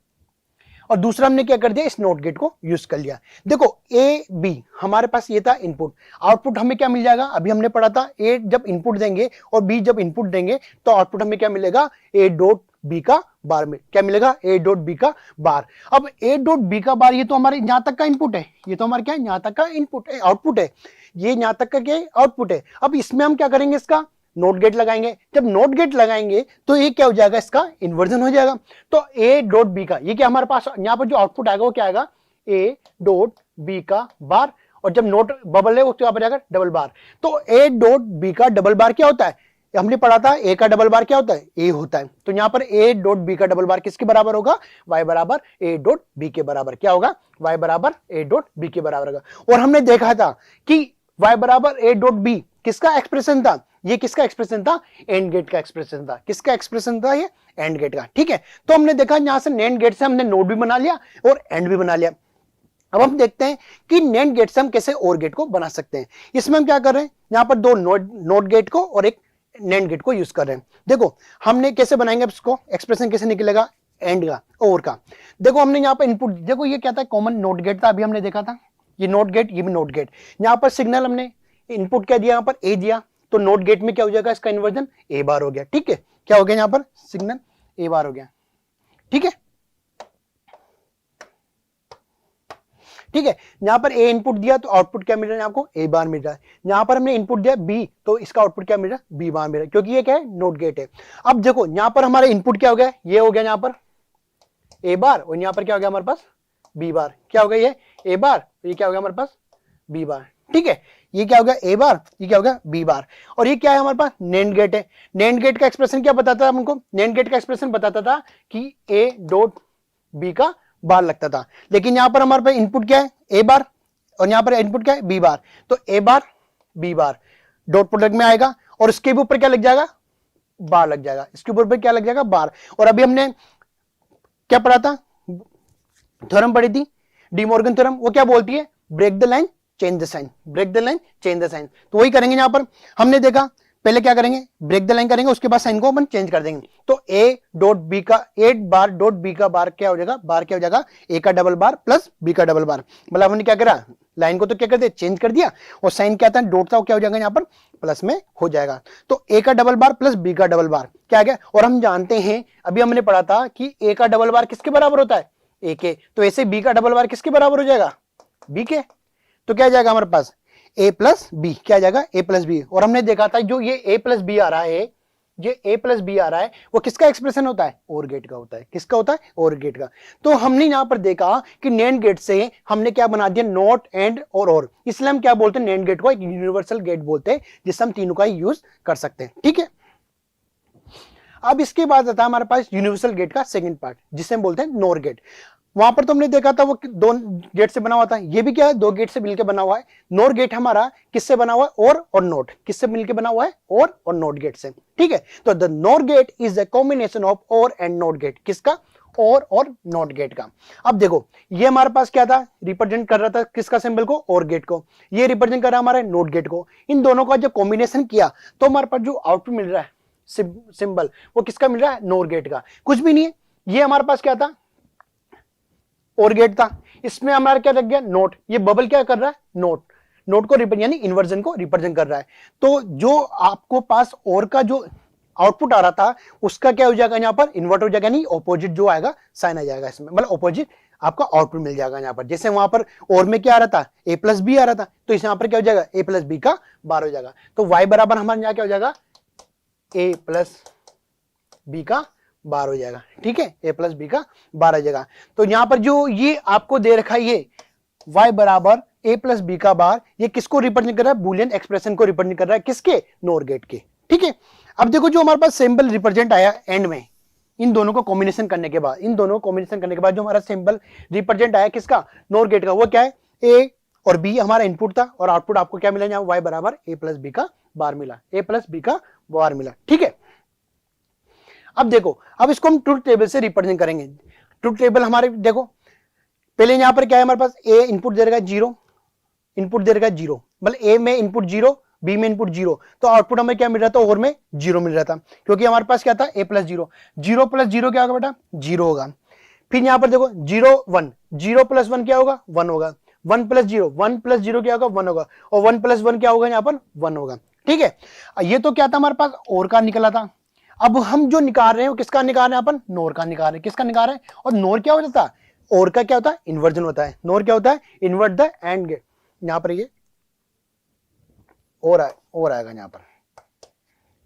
और दूसरा हमने क्या कर दिया, इस नोट गेट को यूज कर लिया। देखो ए बी हमारे पास ये था इनपुट, आउटपुट हमें क्या मिल जाएगा, अभी हमने पढ़ा था ए जब इनपुट देंगे और बी जब इनपुट देंगे तो आउटपुट हमें क्या मिलेगा, ए डॉट बी का बार में क्या मिलेगा, ए डॉट बी का बार। अब ए डॉट बी का बार ये तो हमारे यहां तक का इनपुट है, ये तो हमारे क्या है, यहां तक का इनपुट है, आउटपुट है, ये यहां तक का क्या है, आउटपुट है। अब इसमें हम क्या करेंगे, इसका नोट गेट लगाएंगे। जब नोट गेट लगाएंगे तो ये क्या हो जाएगा, इसका इन्वर्जन हो जाएगा। तो ए डॉट बी का ये क्या हमारे पास यहां पर जो आउटपुट आएगा वो क्या आएगा, ए डॉट बी का बार। और जब नोट बबल है वो क्या बन जाएगा, डबल बार। तो ए डॉट बी का डबल बार क्या होता है, हमने पढ़ा था ए का डबल बार क्या होता है, ए होता है। तो यहां पर ए डॉट बी का डबल बार किसके बराबर होगा, वाई बराबर ए डॉट बी के बराबर। क्या होगा, वाई बराबर ए डॉट बी के बराबर होगा। और हमने देखा था कि वाई बराबर ए डॉट बी किसका एक्सप्रेशन था, ये किसका एक्सप्रेशन था, एंड गेट का एक्सप्रेशन था। किसका एक्सप्रेशन था, ये एंड गेट का। ठीक है, तो हमने देखा यहां से नैंड गेट से हमने नोट भी बना लिया और एंड भी बना लिया। अब हम देखते हैं कि नैंड गेट से हम कैसे और गेट को बना सकते हैं। इसमें हम क्या कर रहे हैं, यहां पर दो नोट गेट को और एक नैंड गेट को यूज कर रहे हैं। देखो हमने कैसे बनाएंगे इसको, एक्सप्रेशन कैसे निकलेगा एंड का और का। देखो हमने यहाँ पर इनपुट, देखो ये क्या था, कॉमन नोट गेट था, अभी हमने देखा था ये नोट गेट, ये भी नोट गेट। यहाँ पर सिग्नल हमने इनपुट क्या दिया, यहाँ पर ए दिया, तो नोट गेट में क्या हो जाएगा, इसका इन्वर्जन ए बार हो गया। ठीक है, क्या हो गया, यहाँ पर सिग्नल ए बार हो गया। ठीक है, ठीक है, यहां पर ए इनपुट दिया तो आउटपुट क्या मिल रहा है आपको, ए बार मिल रहा है। यहां पर हमने इनपुट दिया बी तो इसका आउटपुट क्या मिल रहा है, बी बार मिल रहा है, क्योंकि ये क्या है, नोट गेट है। अब देखो यहां पर हमारा इनपुट क्या हो गया, ये हो गया यहां पर ए बार, और यहां पर क्या हो गया हमारे पास बी बार। क्या हो गया, ये ए बार, ये क्या हो गया हमारे पास बी बार। ठीक है, ये क्या हो गया ए बार, ये क्या हो गया बी बार। और ये क्या है हमारे पास, नैंड गेट है। नैंड गेट का एक्सप्रेशन क्या बताता था हमको, नैंड गेट का एक्सप्रेशन बताता था कि ए डॉट बी का बार लगता था। लेकिन यहां पर हमारे पास इनपुट क्या है, ए बार, और यहां पर इनपुट क्या है, बी बार। तो ए bar B bar dot product में आएगा और इसके भी ऊपर क्या लग जाएगा, बार लग जाएगा। इसके ऊपर क्या लग जाएगा, बार। और अभी हमने क्या पढ़ा था, थ्योरम पढ़ी थी, डी मॉर्गन थ्योरम। वो क्या बोलती है, break the line change the sign, break the line change the sign. तो वही करेंगे यहां पर। हमने देखा पहले क्या करेंगे, ब्रेक द लाइन करेंगे, उसके बाद साइन को अपन चेंज कर देंगे। तो ए डॉट बी का, ए बार डॉट बी का बार क्या हो जाएगा, बार क्या हो जाएगा, ए का डबल बार प्लस बी का डबल बार। मतलब हमने क्या करा, लाइन को तो क्या कर दिया, चेंज कर दिया, और साइन क्या था, डॉट था, क्या हो जाएगा यहाँ पर प्लस में हो जाएगा। तो ए का डबल बार प्लस बी का डबल बार क्या आ गया। और हम जानते हैं, अभी हमने पढ़ा था कि ए का डबल बार किसके बराबर होता है, ए के। तो ऐसे बी का डबल बार किसके बराबर हो जाएगा, बी के। तो क्या जाएगा हमारे पास a प्लस बी, क्या जाएगा a प्लस बी। और हमने देखा था जो ये a प्लस बी आ रहा है, ये a प्लस बी आ रहा है, वो किसका एक्सप्रेशन होता है, और गेट का होता है। किसका होता है, और गेट का। तो हमने यहां पर देखा कि नैंड गेट से हमने क्या बना दिया, नॉट एंड और। इसलिए हम क्या बोलते हैं, नैंड गेट को एक यूनिवर्सल गेट बोलते हैं, जिससे हम तीनों का ही यूज कर सकते हैं। ठीक है, अब इसके बाद आता है हमारे पास यूनिवर्सल गेट का सेकंड पार्ट, जिसे हम बोलते हैं नोर गेट। वहां पर तो हमने देखा था वो दो गेट से बना हुआ था, ये भी क्या है, दो गेट से मिलकर बना हुआ है। नोर गेट हमारा किससे बना हुआ है, और नोट किससे मिलकर बना हुआ है, और नोट गेट से। ठीक है, तो the NOR gate is the combination of OR AND NOT gate. किसका, और नोट गेट का। अब देखो ये हमारे पास क्या था, रिप्रेजेंट कर रहा था किसका सिंबल को, और गेट को। ये रिप्रेजेंट कर रहा है हमारे नोट गेट को। इन दोनों का जब कॉम्बिनेशन किया तो हमारे पास जो आउटपुट मिल रहा है सिंबल, वो किसका मिल रहा है, नोर गेट का। कुछ भी नहीं है, ये हमारे पास क्या था, और गेट था, इसमें हमारा क्या लग गया, नोट। ये बबल क्या कर रहा है, नोट को यानी इन्वर्जन को रिप्रेजेंट कर रहा है। तो जो आपको पास और का जो आउटपुट आ रहा था उसका क्या हो जाएगा, यहाँ पर इन्वर्ट हो जाएगा, नहीं ऑपोजिट जो आएगा साइन आ जाएगा इसमें, मतलब ऑपोजिट आपका आउटपुट मिल जाएगा यहाँ पर। जैसे वहां पर और में क्या आ रहा था, ए प्लस बी आ रहा था, तो इस यहाँ पर क्या हो जाएगा, ए प्लस बी का बार हो जाएगा। तो वाई बराबर हमारे यहाँ क्या हो जाएगा, ए प्लस बी का बार हो जाएगा। ठीक है, ए प्लस बी का बार आ जाएगा। तो यहां पर जो ये आपको दे रखा है, ये y बराबर ए प्लस बी का बार, ये किसको रिप्रेजेंट कर रहा है, बुलियन एक्सप्रेशन को रिप्रेजेंट कर रहा है, किसके, नोर गेट के। ठीक है, अब देखो जो हमारे पास सिंबल रिप्रेजेंट आया एंड में, इन दोनों को कॉम्बिनेशन करने के बाद, जो हमारा सिंबल रिप्रेजेंट आया किसका, नोर गेट का, वो क्या है, ए और बी हमारा इनपुट था, और आउटपुट आपको क्या मिला, यहाँ y बराबर ए प्लस बी का बार मिला, ए प्लस बी का बार मिला। ठीक है, अब देखो, अब इसको हम ट्रुथ टेबल से रिप्रेजेंट करेंगे। ट्रुथ टेबल हमारे देखो, पहले यहां पर क्या है हमारे पास, ए इनपुट दे रहा है 0, इनपुट दे रहा है 0, मतलब ए में इनपुट 0, बी में इनपुट 0, तो आउटपुट हमें क्या मिल रहा था, और में 0 मिल रहा था, क्योंकि हमारे पास क्या था, a प्लस 0, 0 प्लस 0 क्या होगा बेटा, 0 होगा। फिर यहां पर देखो 0 1, 0 प्लस 1 क्या होगा, 1 होगा, 1 प्लस 0, 1 प्लस 0 क्या होगा, 1 होगा, और 1 प्लस 1 क्या होगा, यहां पर 1 होगा। ठीक है, ये तो क्या था हमारे पास, और का निकला था। अब हम जो निकाल रहे हैं वो किसका निकाल रहे हैं, अपन नोर का निकाल रहे हैं। किसका निकाल रहे हैं, और नोर क्या होता है, और का क्या होता है, इन्वर्जन होता है। नोर क्या होता है, इन्वर्ट द एंड गेट। यहां पर ये और आएगा यहां पर।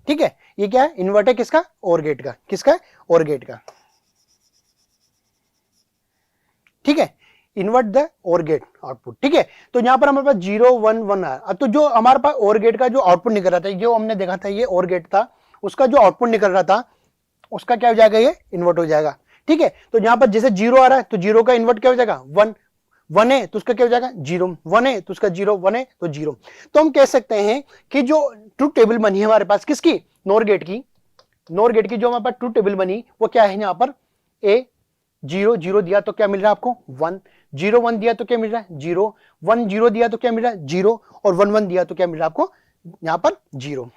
ठीक है, ये क्या है, इन्वर्ट है किसका, और गेट का। किसका है, और गेट का। ठीक है, invert the OR gate output. ठीक है, तो यहां पर हमारे पास 0 1 1 है। अब तो जो हमारे पास और गेट का जो आउटपुट निकल रहा था, जो हमने देखा था ये और गेट था, उसका जो आउटपुट निकल रहा था उसका क्या हो जाएगा, ये इन्वर्ट हो जाएगा। ठीक है, तो यहां पर जैसे 0 आ रहा है तो 0 का इन्वर्ट क्या हो जाएगा, 1, 1 है तो उसका क्या हो जाएगा 0, 1 है तो उसका 0, 1 है तो 0। तो हम कह सकते हैं कि जो ट्रुथ टेबल बनी है हमारे पास किसकी, नोर गेट की, नोर गेट की जो हमारे पास ट्रुथ टेबल बनी वो क्या है, यहां पर ए 0 0 दिया तो क्या मिल रहा है आपको 1, 0 1 दिया तो क्या मिल रहा है 0, 1 0 दिया तो क्या मिल रहा है 0, और 1 1 दिया तो क्या मिल रहा है आपको यहां पर 0।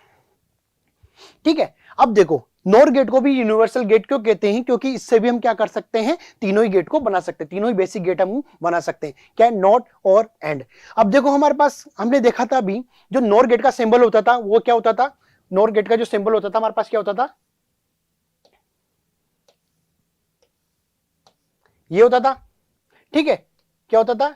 ठीक है, अब देखो नोर गेट को भी यूनिवर्सल गेट क्यों कहते हैं, क्योंकि इससे भी हम क्या कर सकते हैं, तीनों ही गेट को बना सकते हैं, तीनों ही बेसिक गेट हम बना सकते हैं। क्या, नॉट और एंड। अब देखो हमारे पास हमने देखा था अभी, जो नोर गेट का सिंबल होता था वो क्या होता था, नोर गेट का जो सिंबल होता था हमारे पास क्या होता था, ये होता था। ठीक है, क्या होता था,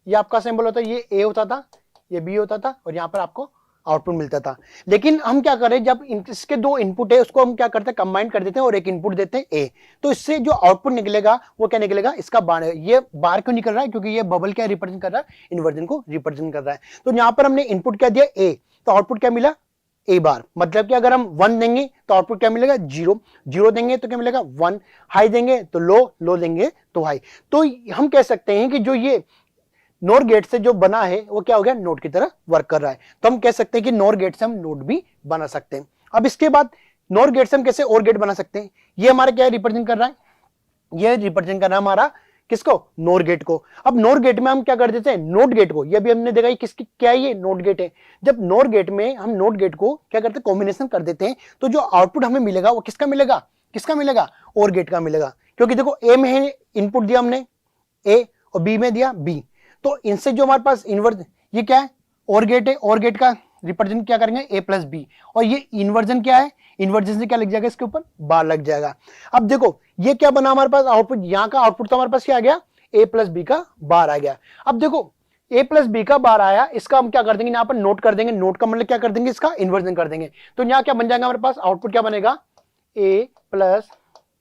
ये आपका सिंबल होता, ये ए होता था, ये बी होता था, और यहां पर आपको आउटपुट मिलता था। लेकिन हम क्या करें, जब इसके दो इनपुट है उसको हम क्या करते हैं, कंबाइन कर देते हैं और एक इनपुट देते हैं ए, तो इससे जो आउटपुट निकलेगा वो क्या निकलेगा, इसका बार। ये बार क्यों निकल रहा है, क्योंकि ये बबल क्या रिप्रेजेंट कर रहा है, इन्वर्जन को रिप्रेजेंट कर रहा है। तो यहां पर हमने इनपुट क्या दिया, ए, तो आउटपुट क्या मिला, ए बार। मतलब कि अगर हम 1 देंगे तो आउटपुट क्या मिलेगा 0, 0 देंगे तो क्या मिलेगा 1, हाई देंगे तो लो, लो देंगे तो हाई। तो हम कह सकते हैं कि जो ये नोर गेट से जो बना है वो क्या हो गया, नोड की तरह वर्क कर रहा है। तो हम कह सकते हैं कि नोर गेट से हम नोड भी बना सकते हैं। अब इसके बाद नोर गेट से हम कैसे और गेट बना सकते हैं, ये हमारा क्या रिप्रेजेंट कर रहा है, ये रिप्रेजेंट कर रहा है हमारा किसको, नोर गेट को। अब नोर गेट में हम क्या कर देते हैं, नोट गेट को, ये भी हमने देखा किसकी क्या है, ये नोट गेट है। जब नोर गेट में हम नोट गेट को क्या करते हैं, कॉम्बिनेशन कर देते हैं, तो जो आउटपुट हमें मिलेगा वो किसका मिलेगा, किसका मिलेगा, और गेट का मिलेगा। क्योंकि देखो ए में है इनपुट दिया हमने ए, और बी में दिया बी, तो इनसे जो हमारे पास इन्वर्जन, ये क्या है, और गेट है, और गेट का रिप्रेजेंट क्या करेंगे, ए प्लस बी, और ये इन्वर्जन क्या है, इन्वर्जन से क्या लग जाएगा, इसके ऊपर बार लग जाएगा। अब देखो ये क्या बना हमारे पास आउटपुट, यहां का आउटपुट तो हमारे पास क्या आ गया, ए प्लस बी का बार आ गया। अब देखो ए प्लस बी का बार आया, इसका हम क्या कर देंगे, यहां पर नोट कर देंगे, नोट का मतलब क्या कर देंगे, इसका इन्वर्जन कर देंगे। तो यहां क्या बन जाएगा हमारे पास, आउटपुट क्या बनेगा, ए प्लस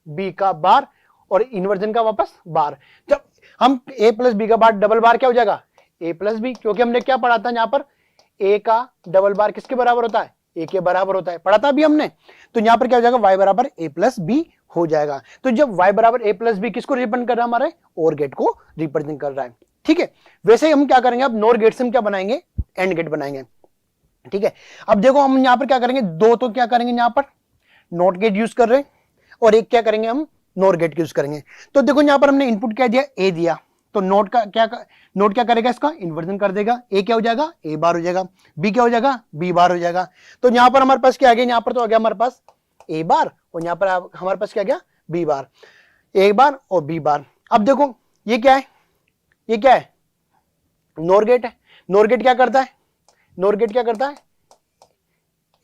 बी का बार और इन्वर्जन का वापस बार। जब हम ए प्लस बी का बार डबल बार क्या हो जाएगा, ए प्लस बी, क्योंकि हमने क्या पढ़ा था यहां पर, ए का डबल बार किसके बराबर होता है, ए के बराबर होता है, पढ़ा था अभी हमने। तो यहां पर क्या हो जाएगा, वाई बराबर ए प्लस बी हो जाएगा। तो जब वाई बराबर ए प्लस बी किसको रिप्रेजेंट कर रहा है, हमारे और गेट को रिप्रेजेंट कर रहा है। ठीक है, वैसे ही हम क्या करेंगे, अब नोर गेट से हम क्या बनाएंगे, एंड गेट बनाएंगे। ठीक है, अब देखो हम यहां पर क्या करेंगे, दो तो क्या करेंगे यहां पर नोट गेट यूज कर रहे हैं, और एक क्या करेंगे हम नोर गेट यूज करेंगे। तो देखो यहां पर हमने इनपुट क्या दिया, ए दिया, तो नोट का क्या, नोट क्या करेगा, इसका इन्वर्जन कर देगा, ए क्या हो जाएगा, ए बार हो जाएगा, बी क्या हो जाएगा, बी बार हो जाएगा। तो यहां पर हमारे पास क्या आ गया, यहां पर तो आ गया हमारे पास ए बार, और यहां पर हमारे पास क्या गया, बी बार, ए बार और बी बार। अब देखो ये क्या है, ये क्या है, नोर गेट है। नोर गेट क्या करता है, नोर गेट क्या करता है,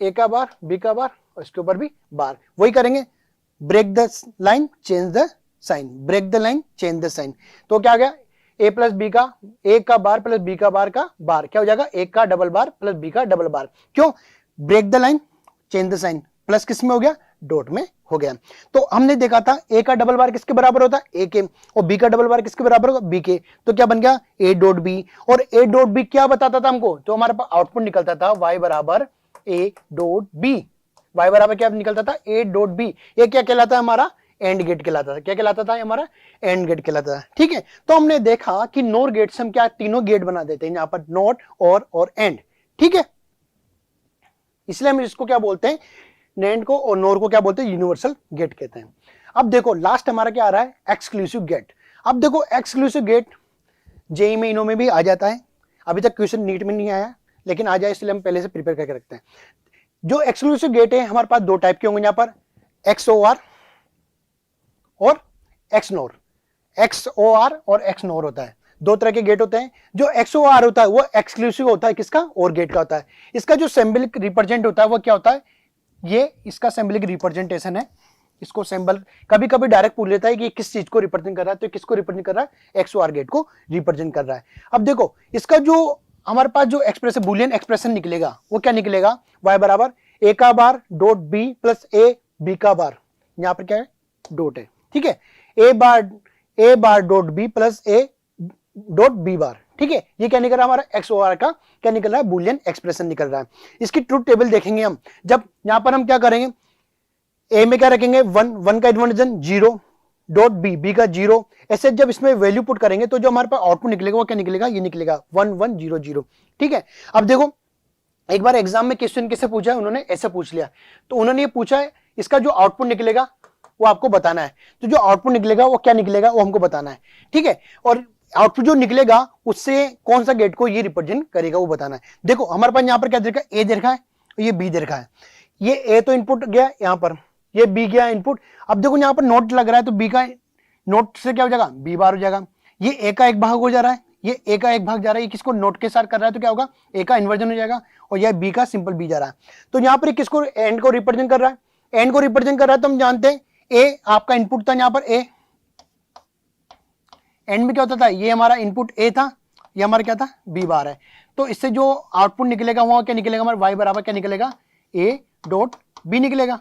ए का बार, बी का बार, और इसके ऊपर भी बार। वही करेंगे, break the line change the sign, break the line change the sign. तो क्या आ गया, ए प्लस बी का, ए का बार प्लस बी का बार का बार क्या हो जाएगा, ए का डबल बार प्लस बी का डबल बार। क्यों, break the line change the sign, plus किस में हो गया, डॉट में हो गया। तो हमने देखा था ए का डबल बार किसके बराबर होता है, ए के, और बी का डबल बार किसके बराबर होगा, बी के। तो क्या बन गया, ए डॉट बी, और ए डॉट बी क्या बताता था हमको, तो हमारे पास आउटपुट निकलता था वाई बराबर ए डॉट बी, वाई बराबर क्या निकलता था, ए डॉट बी। ये क्या कहलाता है, हमारा एंड गेट कहलाता था। क्या कहलाता था, हमारा एंड गेट कहलाता था। ठीक है, तो हमने देखा कि नोर गेट से हम क्या तीनों गेट बना देते हैं, यहां पर नोट और एंड। ठीक है, इसलिए हम इसको क्या बोलते हैं, नैंड को और नोर को क्या बोलते हैं, यूनिवर्सल गेट कहते हैं। अब देखो लास्ट हमारा क्या आ रहा है, एक्सक्लूसिव गेट। अब देखो एक्सक्लूसिव गेट जेई में, इनो में भी आ जाता है, अभी तक क्वेश्चन नीट में नहीं आया, लेकिन आ जाए इसलिए हम पहले से प्रिपेयर करके रखते हैं। जो एक्सक्लूसिव गेट है हमारे पास दो टाइप के होंगे यहाँ पर, XOR और XNOR। XOR और XNOR होता है, दो तरह के गेट होते हैं। जो XOR होता है वो एक्सक्लूसिव होता है किसका, और गेट का होता है। इसका जो सिंबलिक रिप्रेजेंट होता है वो क्या होता है, ये इसका सिंबलिक रिप्रेजेंटेशन है। इसको सिंबल कभी कभी डायरेक्ट पूछ लेता है कि किस चीज को रिप्रेजेंट कर रहा है, तो किसको रिप्रेजेंट कर रहा है, XOR गेट को रिप्रेजेंट कर रहा है। अब देखो इसका जो हमारे पास जो एक्सप्रेशन बूलियन एक्सप्रेशन निकलेगा वो क्या निकलेगा, y बराबर a का बार dot b plus a b का बार, यहां पर क्या है डॉट है, ठीक है, a bar dot b plus a dot b बार, ठीक है। ये क्या निकल रहा है हमारा XOR का क्या निकल रहा है, बूलियन एक्सप्रेशन निकल रहा है। इसकी ट्रुथ टेबल देखेंगे हम, जब यहां पर हम क्या करेंगे, ए में क्या रखेंगे 1 का इन्वर्जन 0 डॉट बी का 0, ऐसे जब इसमें वैल्यू पुट करेंगे तो जो हमारे पास आउटपुट निकलेगा वो क्या निकलेगा, ये निकलेगा 1 1 0 0, ठीक है। अब देखो एक बार एग्जाम में क्वेश्चन कैसे पूछा है, उन्होंने ऐसे पूछ लिया, तो उन्होंने ये पूछा है इसका जो आउटपुट निकलेगा वो आपको बताना है, तो जो आउटपुट निकलेगा वो क्या निकलेगा वो हमको बताना है, ठीक है। और आउटपुट जो निकलेगा उससे कौन सा गेट को ये रिप्रेजेंट करेगा वो बताना है। देखो हमारे पास यहाँ पर क्या दे रखा है, ए दे रखा है, ये बी दे रखा है, ये ए तो इनपुट गया यहाँ पर, ये बी गया इनपुट। अब देखो यहाँ पर नोट लग रहा है तो बी का नोट से क्या हो जाएगा, बी बार हो जाएगा। ये ए का एक भाग हो जा रहा है, ये ए का एक भाग जा रहा है, ये किसको नोट के साथ कर रहा है तो क्या होगा, ए का इन्वर्जन हो जाएगा, और यह बी का सिंपल बी जा रहा है। तो यहाँ पर किसको, एंड को रिप्रेजेंट कर रहा है, एंड को रिप्रेजेंट कर रहा है। तो हम जानते हैं ए आपका इनपुट था यहाँ पर, ए एंड में क्या होता था, ये हमारा इनपुट ए था, ये हमारा क्या था बी बार है। तो इससे जो आउटपुट निकलेगा वो क्या निकलेगा हमारा, वाई बराबर क्या निकलेगा, ए डॉट बी निकलेगा,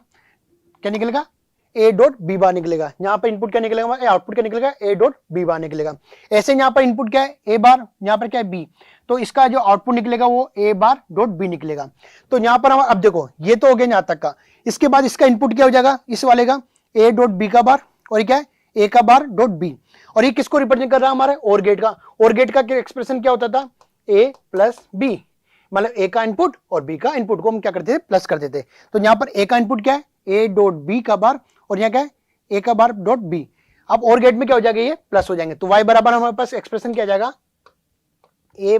क्या निकलेगा, ए डॉट बी बार निकलेगा। यहाँ पर इनपुट क्या निकलेगा, आउटपुट क्या निकलेगा, ए डॉट बी बार निकलेगा। ऐसे यहाँ पर इनपुट क्या है, ए बार, यहाँ पर क्या है बी, तो इसका जो आउटपुट निकलेगा वो ए बार डॉट बी निकलेगा। तो यहाँ पर हम अब देखो ये तो हो गया यहाँ तक का, इसके बाद इसका इनपुट क्या हो जाएगा इस वाले का, ए डॉट बी का बार, और ये क्या है ए का बार डॉट बी, और ये किसको रिप्रेजेंट कर रहा है हमारे और गेट का। और गेट का एक्सप्रेशन क्या होता था, ए प्लस बी, मतलब ए का इनपुट और बी का इनपुट को हम क्या करते थे, प्लस करते थे। तो यहाँ पर ए का इनपुट क्या है, ए डॉट बी का बार, और यहाँ क्या है ए का बार डॉट बी। अब और गेट में क्या हो जाएगा, ये प्लस हो जाएंगे। तो y बराबर हमारे पास एक्सप्रेशन क्या आ जाएगा, ए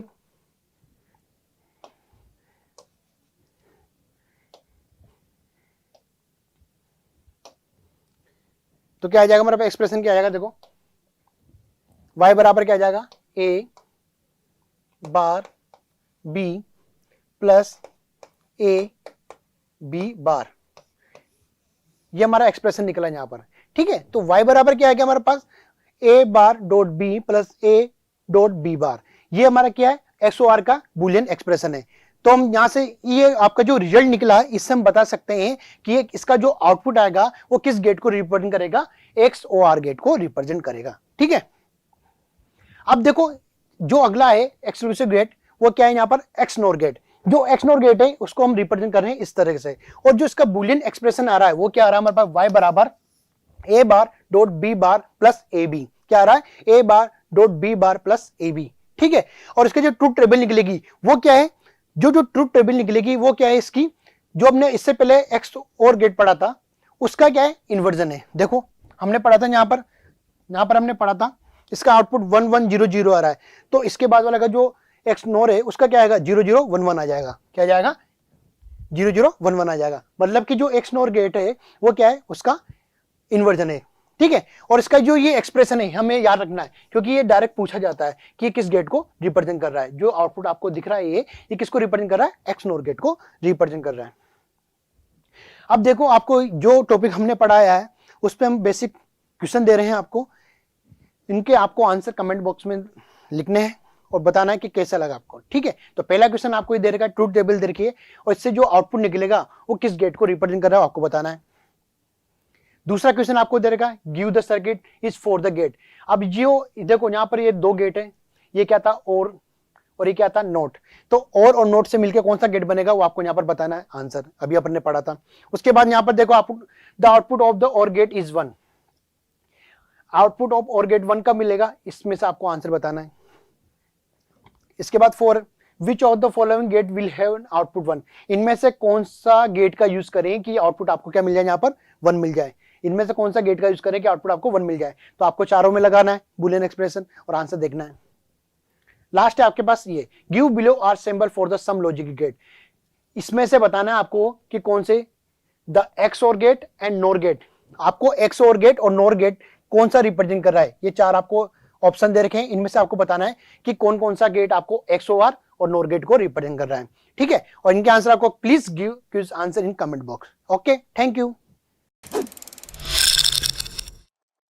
तो क्या आ जाएगा हमारे पास एक्सप्रेशन क्या आ जाएगा, देखो y बराबर क्या आ जाएगा, A bar B plus A B bar, ये हमारा एक्सप्रेशन निकला यहां पर, ठीक है। तो y बराबर क्या है हमारे पास, A bar dot B plus A dot B bar, ये हमारा क्या है XOR का बूलियन एक्सप्रेशन है। तो हम यहां से ये आपका जो रिजल्ट निकला है इससे हम बता सकते हैं कि इसका जो आउटपुट आएगा वो किस गेट को रिप्रेजेंट करेगा, XOR गेट को रिप्रेजेंट करेगा, ठीक है। अब देखो जो अगला है एक्सक्लूसिव गेट, वो क्या है यहाँ पर XNOR गेट। जो XNOR गेट है उसको हम रिप्रेजेंट कर रहे हैं इस तरह से, और जो इसका बूलियन एक्सप्रेशन आ रहा है वो क्या आ रहा है हमारे पास, y बराबर A bar dot B bar plus A B, क्या आ रहा है A bar dot B bar plus A B, ठीक है। और इसके जो ट्रुथ टेबल निकलेगी वो क्या है, जो ट्रुथ टेबल निकलेगी वो क्या है इसकी, जो हमने इससे पहले XOR गेट पढ़ा था उसका क्या है इन्वर्जन है। देखो हमने पढ़ा था यहाँ पर हमने पढ़ा था इसका आउटपुट 1 1 0 0 आ रहा है, तो इसके बाद वाला का जो XNOR है उसका क्या आएगा 0 0 1 1 आ जाएगा, क्या जाएगा 0 0 1 1 आ जाएगा। मतलब कि जो XNOR गेट है वो क्या है उसका इन्वर्जन है, ठीक है। और इसका जो ये एक्सप्रेशन है हमें याद रखना है, क्योंकि ये डायरेक्ट पूछा जाता है कि किस गेट को रिप्रेजेंट कर रहा है। जो आउटपुट आपको दिख रहा है ये किसको रिप्रेजेंट कर रहा है, XNOR गेट को रिप्रेजेंट कर रहा है। अब देखो आपको जो टॉपिक हमने पढ़ाया है उस पर हम बेसिक क्वेश्चन दे रहे हैं आपको, इनके आपको आंसर कमेंट बॉक्स में लिखने हैं और बताना है कि कैसा लगा आपको, ठीक है। तो पहला क्वेश्चन आपको ये दे रखा है, ट्रुथ टेबल दे रखी है, और इससे जो आउटपुट निकलेगा वो किस गेट को रिप्रेजेंट कर रहा है आपको बताना है। दूसरा क्वेश्चन आपको दे रखा है, give the circuit is for the gate. अब जो देखो यहाँ पर ये दो गेट है, ये क्या था और ये क्या था नोट, तो और नोट से मिलकर कौन सा गेट बनेगा वो आपको यहाँ पर बताना है आंसर, अभी अपन ने पढ़ा था। उसके बाद यहाँ पर देखो आप the output of the OR gate is 1, output of और गेट 1 का मिलेगा, इसमें से आपको आंसर बताना है। इसके बाद 4 which of the following gate will have output 1, इनमें से कौन सा गेट का यूज करें कि आउटपुट आपको क्या मिल जाए, यहाँ पर 1 मिल जाए। इनमें से कौन सा गेट का यूज करें कि आउटपुट आपको 1 मिल जाए। तो आपको चारों में लगाना है बुलियन एक्सप्रेशन और आंसर देखना है। लास्ट है आपके पास ये, give below are symbol for the some logic gate, इसमें से बताना है आपको कि कौन से the XOR gate and NOR gate, आपको एक्सओर गेट और नोर गेट कौन सा रिप्रेजेंट कर रहा है। ये चार आपको ऑप्शन दे रखे हैं, इनमें से आपको बताना है कि कौन कौन सा गेट आपको एक्सओआर और नोर गेट को रिप्रेजेंट कर रहा है। ठीक है, और इनके आंसर आपको please give answer in comment box. Okay, thank you.